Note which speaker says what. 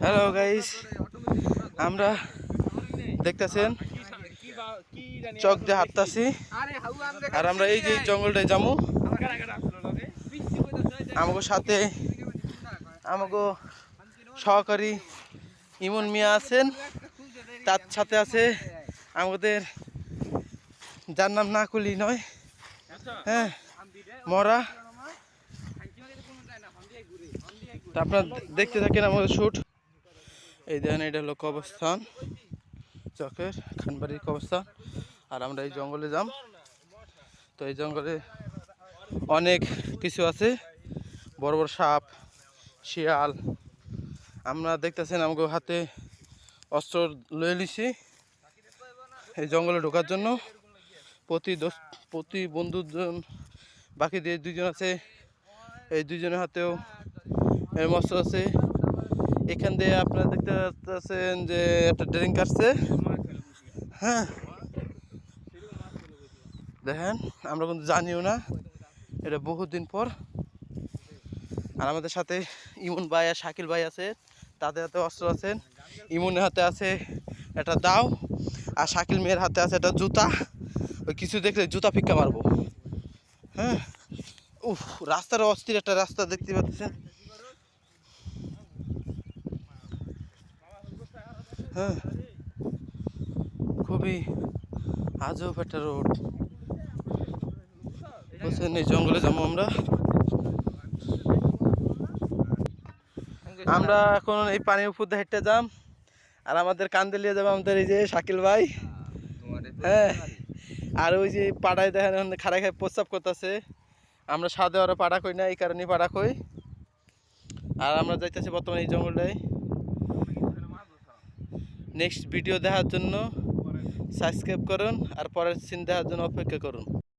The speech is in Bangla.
Speaker 1: হ্যালো গাইস, আমরা দেখতেছেন চক দিয়ে হাঁটতাছি আর আমরা এই যে জঙ্গলটায় যাবো। আমাকে সাথে আমাকে সহকারী ইমন মিয়া আছেন, তার সাথে আছে আমাদের যার নাম না কুলি নয়, হ্যাঁ, মরা। তা আপনারা দেখতে থাকেন আমাদের শুট। এই দেখেন, এটা হলো কবরস্থান, চকের খানবাড়ির কবরস্থান। আর আমরা এই জঙ্গলে যাম। তো এই জঙ্গলে অনেক কিছু আছে, বড় বড় সাপ, শিয়াল। আমরা দেখতেছেন আমাকে হাতে অস্ত্র লয়ে নিছি এই জঙ্গলে ঢোকার জন্য। প্রতি বন্ধুজন বাকি দিয়ে দুইজন আছে, এই দুইজনের হাতেও এর অস্ত্র আছে। এখান দিয়ে আপনারা দেখতে পাচ্ছেন যে একটা ড্রিঙ্ক আসছে, হ্যাঁ দেখেন। আমরা কিন্তু জানিও না, এটা বহুদিন পর। আর আমাদের সাথে ইমন ভাই আর শাকিল ভাই আছে, তাদের হাতে অস্ত্র আছেন। ইমনের হাতে আছে একটা দাও, আর শাকিল মেয়ের হাতে আছে একটা জুতা। ওই কিছু দেখলে জুতা ফিক্কা মারবো, হ্যাঁ। উফ, রাস্তার অস্থির একটা রাস্তা দেখতে পাচ্ছেন, হ্যাঁ। খুবই আজব একটা রোড, বুঝছেন। এই জঙ্গলে যাবো আমরা এখন এই পানির উপর দিয়ে হেঁটে যাম। আর আমাদের কান্দে নিয়ে যাবো আমাদের এই যে শাকিল ভাই, হ্যাঁ। আর ওই যে পাড়ায় দেখেন খাড়াই খাই প্রস্রাব করতেছে। আমরা সাদে ওরা পাড়া কই না, এই কারণে পাড়া কই। আর আমরা যাইতেছি বর্তমানে এই জঙ্গলটায়। নেক্সট ভিডিও দেখার জন্য সাবস্ক্রাইব করুন, আর পরের সিন দেখার জন্য অপেক্ষা করুন।